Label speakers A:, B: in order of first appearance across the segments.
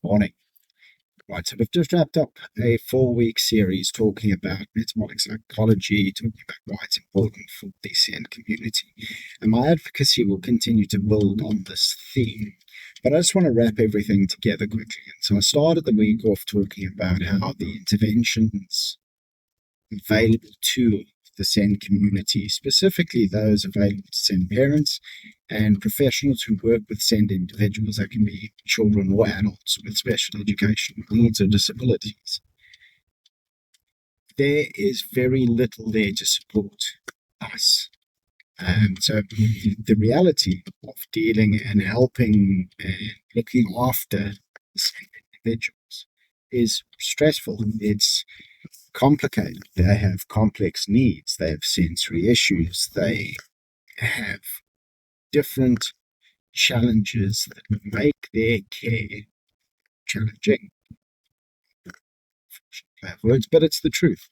A: Morning. Right, so we've just wrapped up a 4-week series talking about metabolic psychology, talking about why it's important for the SEN community. And my advocacy will continue to build on this theme. But I just want to wrap everything together quickly. And so I started the week off talking about how the interventions available to the SEN community, specifically those available to SEN parents and professionals who work with SEN individuals, that can be children or adults with special educational needs or disabilities. There is very little there to support us. And so the reality of dealing and helping and looking after SEN individuals is stressful. It's complicated. They have complex needs. They have sensory issues. They have different challenges that make their care challenging. I have words, but it's the truth.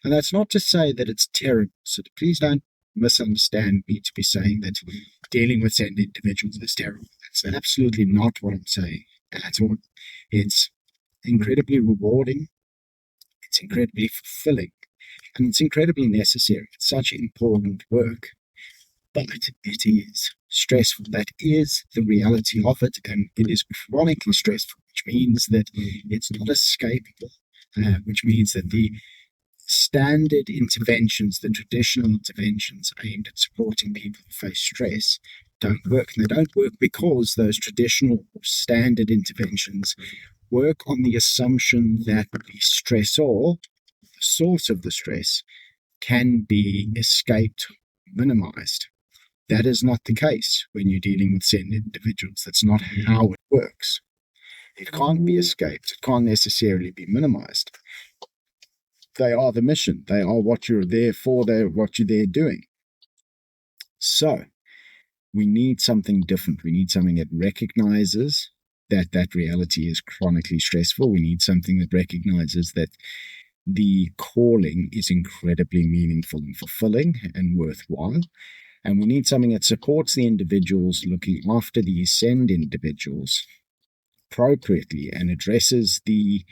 A: And that's not to say that it's terrible. So please don't misunderstand me to be saying that dealing with SEN individuals is terrible. That's absolutely not what I'm saying at all. It's incredibly rewarding. It's incredibly fulfilling, and it's incredibly necessary. It's such important work, but it is stressful. That is the reality of it, and it is chronically stressful, which means that it's not escapable, which means that the standard interventions, the traditional interventions aimed at supporting people who face stress, don't work. And they don't work because those traditional standard interventions work on the assumption that the stressor, the source of the stress, can be escaped, minimized. That is not the case when you're dealing with SEN individuals. That's not how it works. It can't be escaped. It can't necessarily be minimized. They are the mission. They are what you're there for. They're what you're there doing. So we need something different. We need something that recognizes that reality is chronically stressful. We need something that recognizes that the calling is incredibly meaningful and fulfilling and worthwhile. And we need something that supports the individuals looking after these SEND individuals appropriately and addresses the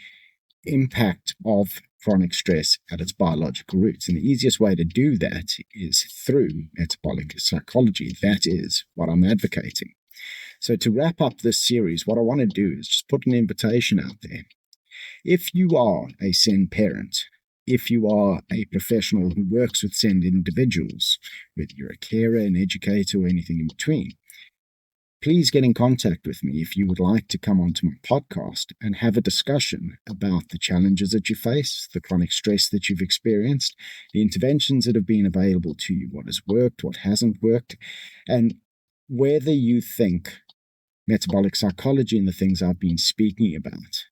A: impact of chronic stress at its biological roots. And the easiest way to do that is through metabolic psychology. That is what I'm advocating. So to wrap up this series, what I want to do is just put an invitation out there. If you are a SEN parent, if you are a professional who works with SEN individuals, whether you're a carer, an educator, or anything in between, please get in contact with me if you would like to come onto my podcast and have a discussion about the challenges that you face, the chronic stress that you've experienced, the interventions that have been available to you, what has worked, what hasn't worked, and whether you think metabolic psychology and the things I've been speaking about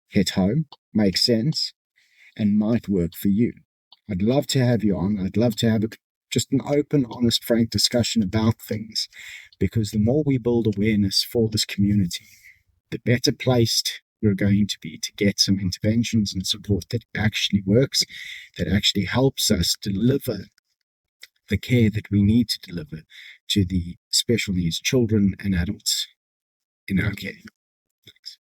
A: hit home, make sense, and might work for you. I'd love to have you on. I'd love to have just an open, honest, frank discussion about things, because the more we build awareness for this community, the better placed we're going to be to get some interventions and support that actually works, that actually helps us deliver the care that we need to deliver to the special needs children and adults in our care.